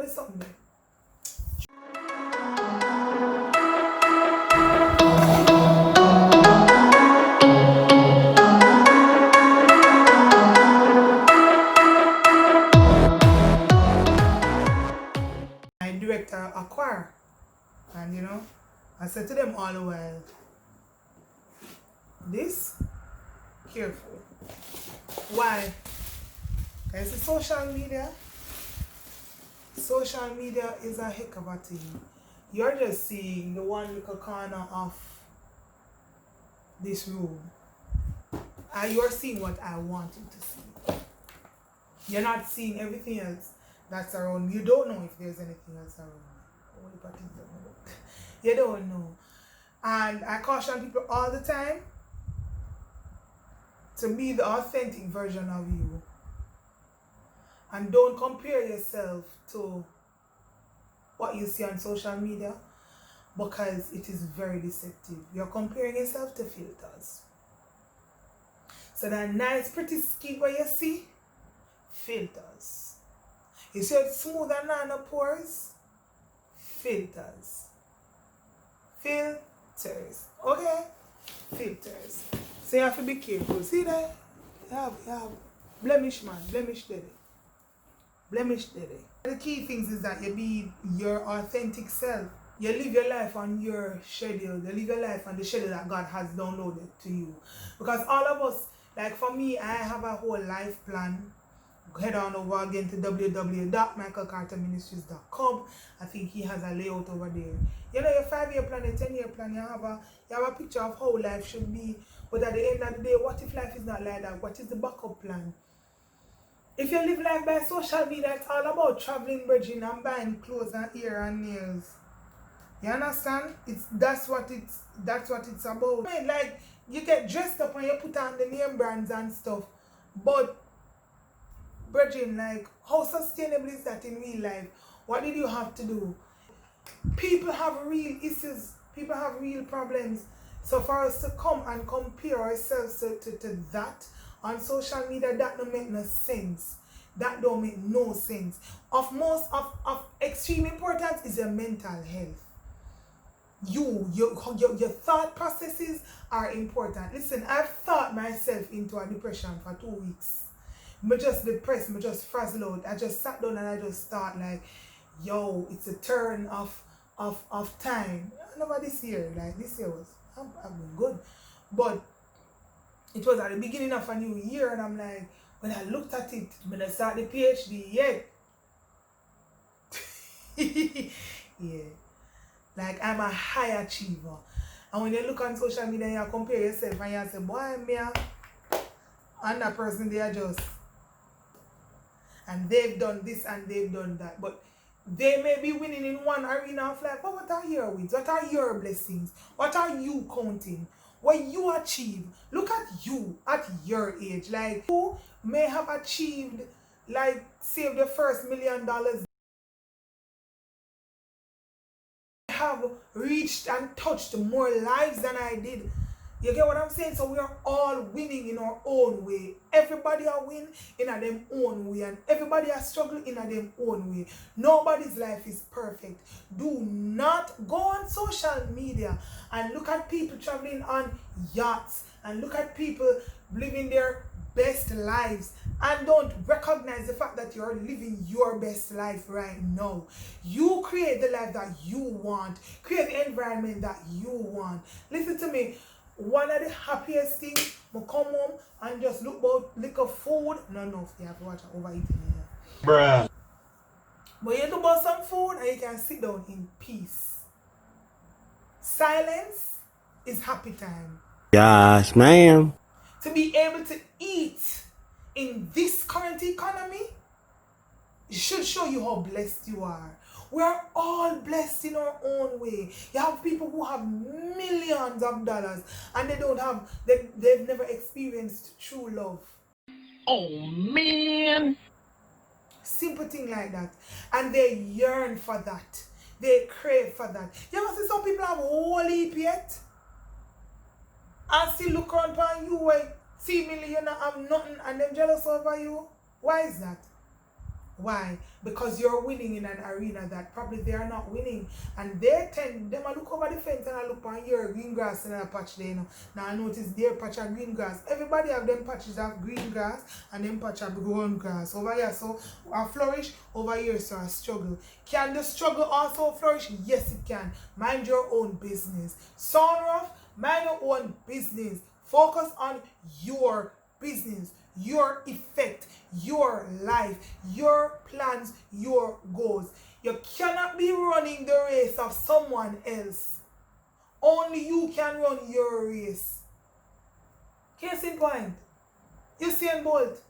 me something there. My director a choir, and you know, I said to them all the while, this, careful. Why? Because the social media is a heck of a thing. You're just seeing the one little corner of this room, and you're seeing what I want you to see. You're not seeing everything else that's around. You don't know if there's anything else around. You don't know. And I caution people all the time to be the authentic version of you. And don't compare yourself to what you see on social media, because it is very deceptive. You're comparing yourself to filters. So that nice pretty skin where you see, filters. You see it smooth and nano pores, filters. Filters. Okay? Filters. So you have to be careful. See that? You have blemish, man. Blemish daddy. Blemish daddy. The key things is that you be your authentic self. You live your life on your schedule. You live your life on the schedule that God has downloaded to you. Because all of us, like for me, I have a whole life plan. Head on over again to www.michaelcarterministries.com. I think he has a layout over there. You know, your 5-year plan, your 10-year plan, you have a picture of how life should be. But at the end of the day, what if life is not like that? What is the backup plan? If you live life by social media, it's all about traveling, bridging, and buying clothes and hair and nails. You understand? That's what it's about. I mean, like, you get dressed up and you put on the name brands and stuff, but bridging, like, how sustainable is that in real life? What did you have to do? People have real issues. People have real problems. So for us to come and compare ourselves to that on social media, that don't make no sense. That don't make no sense. Of extreme importance is your mental health. Your thought processes are important. Listen, I've thought myself into a depression for 2 weeks. Me just depressed, me just frazzled out. I just sat down and I just thought like, yo, it's a turn of time. Never this year. Like this year I've been good. But it was at the beginning of a new year, and I'm like, when I looked at it, when I start the PhD yet. Yeah. Like, I'm a high achiever. And when you look on social media and you compare yourself and you say, boy, me and that person, they are just, and they've done this and they've done that. But they may be winning in one arena of life, but what are your wins? What are your blessings? What are you counting? What you achieve? Look at you at your age. Like, you may have achieved, like, saved your first $1 million. Have reached and touched more lives than I did. You get what I'm saying? So we are all winning in our own way. Everybody are win in a them own way, and everybody are struggling in a them own way. Nobody's life is perfect. Do not go on social media and look at people traveling on yachts and look at people living their best lives and don't recognize the fact that you're living your best life right now. You create the life that you want. Create the environment that you want. Listen to me. One of the happiest things, I come home and just look about liquor food. No, you have to watch overeating here. Bruh. But you do about some food and you can sit down in peace. Silence is happy time. Yes, ma'am. To be able to eat in this current economy, it should show you how blessed you are. We are all blessed in our own way. You have people who have millions of dollars and they've never experienced true love. Oh man. Simple thing like that. And they yearn for that. They crave for that. You ever see some people have a whole heap yet? And still look around upon you and see me, you not have nothing and them jealous over you? Why is that? Why? Because you're winning in an arena that probably they are not winning. And they tend, them I look over the fence and I look on your green grass in a patch there, you know. Now I notice their patch of green grass. Everybody have them patches of green grass and them patch of brown grass. Over here, so I flourish, over here, so I struggle. Can the struggle also flourish? Yes, it can. Mind your own business. Sound rough? Mind your own business. Focus on your business, your effect, your life, your plans, your goals. You cannot be running the race of someone else. Only you can run your race. Case in point, Usain Bolt.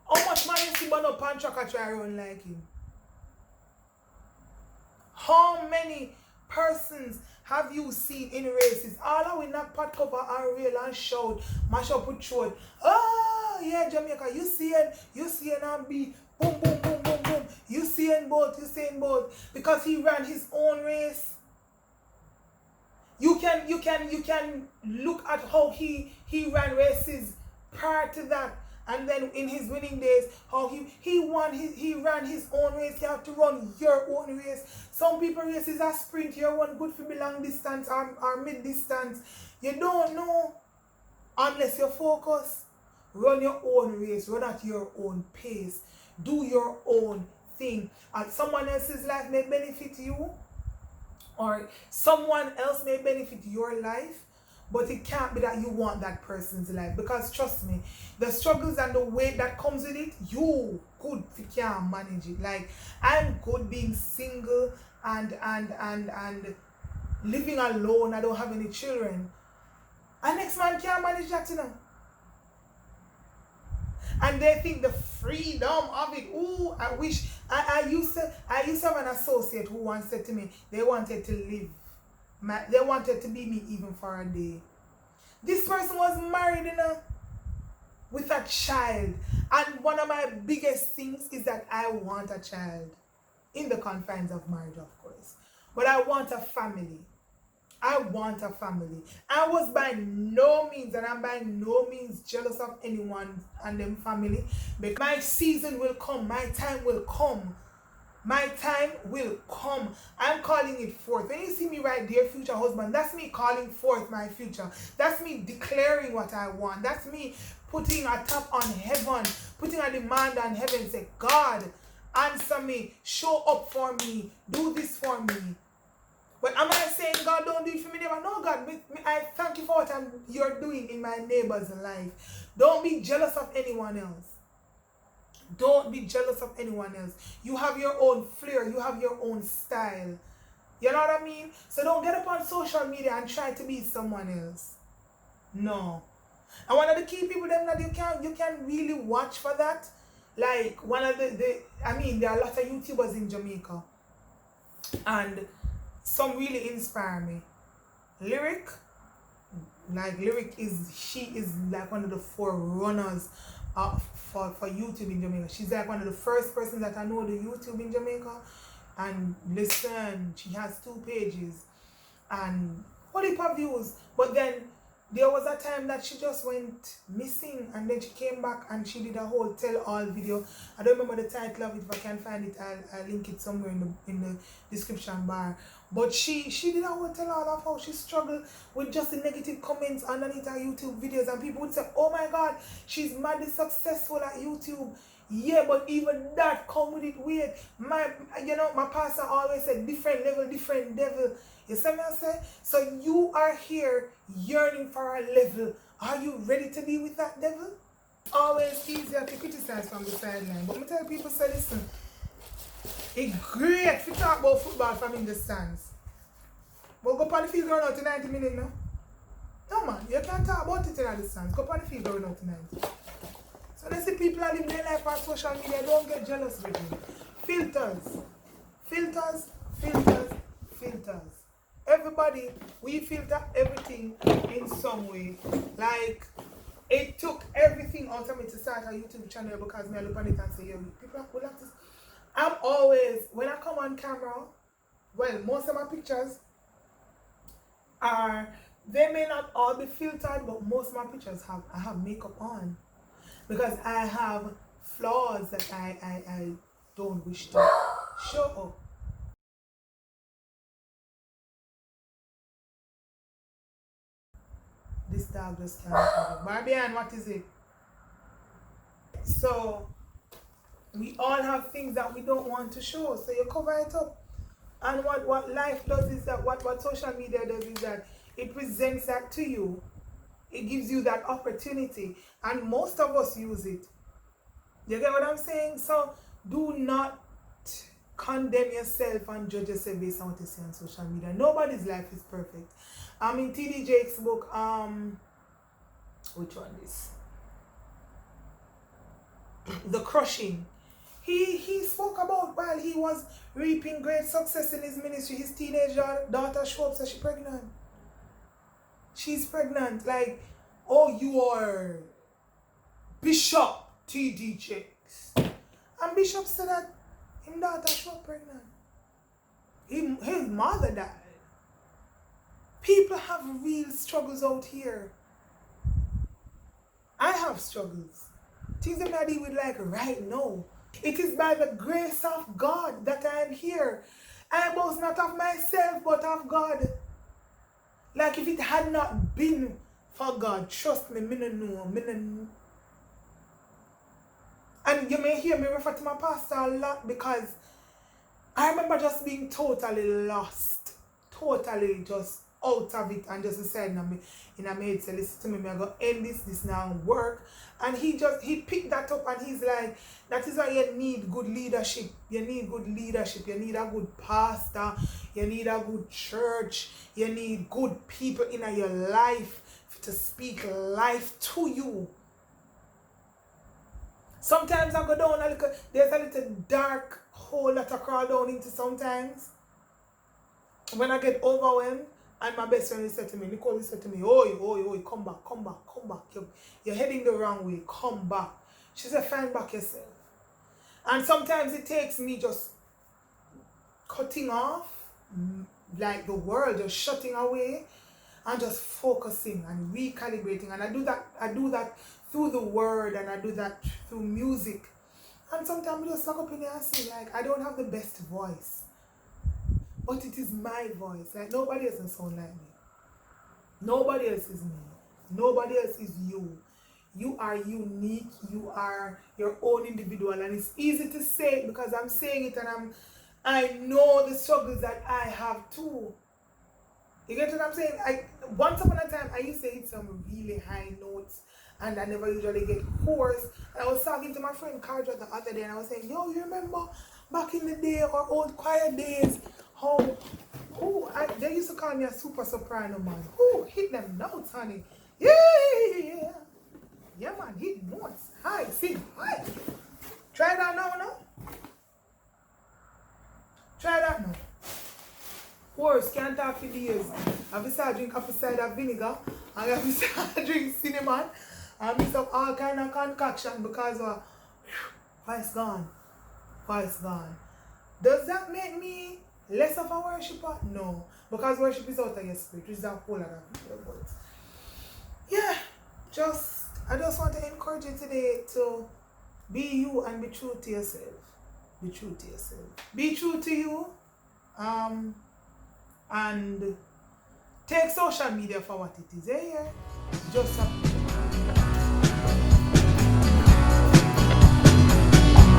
How much man you see man up and track try run like him? How many persons have you seen in races? All of we knock pot cover and rail and shout, mash up with throat. Oh, yeah, Jamaica, you see it and be boom, boom, boom, boom, boom. Usain Bolt. Because he ran his own race. You can look at how he ran races prior to that. And then in his winning days, how he ran his own race. You have to run your own race. Some people races a sprint. You run good for the long distance or mid distance. You don't know unless you focus. Run your own race. Run at your own pace. Do your own thing. And someone else's life may benefit you, or someone else may benefit your life. But it can't be that you want that person's life, because trust me, the struggles and the weight that comes with it, you can't manage it. Like, I'm good being single and living alone. I don't have any children. And next man can't manage that, you know. And they think the freedom of it. Ooh, I wish I used to have an associate who once said to me they wanted to live. They wanted to be me even for a day. This person was married, you know, with a child. And one of my biggest things is that I want a child. In the confines of marriage, of course. But I want a family. I want a family. I was by no means, and I'm by no means jealous of anyone and them family. But my season will come. My time will come. My time will come. I'm calling it forth. When you see me right there, future husband, that's me calling forth my future. That's me declaring what I want. That's me putting a tap on heaven, putting a demand on heaven and say, God, answer me, show up for me, do this for me. But am I saying God don't do it for me neighbor? No, God, I thank you for what you're doing in my neighbor's life. Don't be jealous of anyone else. Don't be jealous of anyone else. You have your own flair. You have your own style. You know what I mean? So don't get up on social media and try to be someone else. No. And one of the key people them that you can really watch for that. Like one of there are a lot of YouTubers in Jamaica. And some really inspire me. Lyric she is like one of the forerunners for YouTube in Jamaica. She's like one of the first persons that I know the YouTube in Jamaica. And listen, she has 2 pages and whole heap of views. But then there was a time that she just went missing, and then she came back and she did a whole tell-all video. I don't remember the title of it. If I can find it, I'll link it somewhere in the description bar. But she did a whole tell-all of how she struggled with just the negative comments underneath her YouTube videos, and people would say, oh my God, she's madly successful at YouTube. Yeah, but even that come with it weird. My pastor always said, different level, different devil. You see me I say? So you are here yearning for a level. Are you ready to be with that devil? Always easier to criticize from the sideline. But I tell people, say, listen, it's great to talk about football from in the stands. But go on the field going out to 90 minutes now. No man, you can't talk about it in the stands. Go on the field going out to 90. So let's see people are living their life on social media. Don't get jealous with me. Filters. Everybody, we filter everything in some way. Like, it took everything out of me to start a YouTube channel because me I look on it and say, yo, people are cool like this. I'm always, when I come on camera, well, most of my pictures they may not all be filtered, but most of my pictures I have makeup on. Because I have flaws that I don't wish to show up. This dog just can't cover. Barbian, what is it? So we all have things that we don't want to show, so you cover it up. And what life does is that what social media does is that it presents that to you. It gives you that opportunity, and most of us use it. You get what I'm saying? So do not condemn yourself and judge yourself based on what you see on social media. Nobody's life is perfect. In TD Jake's book, which one is The Crushing, he spoke about while he was reaping great success in his ministry, his teenage daughter shows up, so she's pregnant. She's pregnant. Like, oh, you are Bishop TD Jakes. And Bishop said that his daughter shows up pregnant. His mother died. People have real struggles out here. I have struggles. Things that I deal with like right now. It is by the grace of God that I am here. I boast not of myself, but of God. Like if it had not been for God, trust me, me no know. And you may hear me refer to my pastor a lot because I remember just being totally lost. Totally just out of it and just decided in a maid say, listen to me, I'm going to end this now work. And he picked that up and he's like, that is why you need good leadership. You need good leadership. You need a good pastor. You need a good church. You need good people in your life to speak life to you. Sometimes I go down a little, there's a little dark hole that I crawl down into sometimes. When I get overwhelmed, and my best friend said to me, Nicole said to me, oi, come back. You're heading the wrong way, come back. She said, find back yourself. And sometimes it takes me just cutting off, like the world, just shutting away, and just focusing and recalibrating. And I do that through the word, and I do that through music. And sometimes I just look up in there and say, like, I don't have the best voice, but it is my voice. Like, nobody else can sound like me. Nobody else is me. Nobody else is you. You are unique. You are your own individual. And it's easy to say it because I'm saying it and I know the struggles that I have too. You get what I'm saying? Once upon a time, I used to hit some really high notes and I never usually get hoarse. And I was talking to my friend Karja the other day and I was saying, yo, you remember back in the day, our old choir days, how they used to call me a super soprano, man. Hit them notes, honey. Yeah, man, hit notes. High, sing high. Try that now, no? Try that now. Worse, can't talk for days. I've started drink apple cider vinegar, and I've started drink cinnamon, and mix up all kind of concoction because voice gone. Does that make me less of a worshiper? No, because worship is out of your spirit, which is a whole lot of people. But yeah, I just want to encourage you today to be you and be true to yourself. Be true to yourself. Be true to you. And take social media for what it is. Just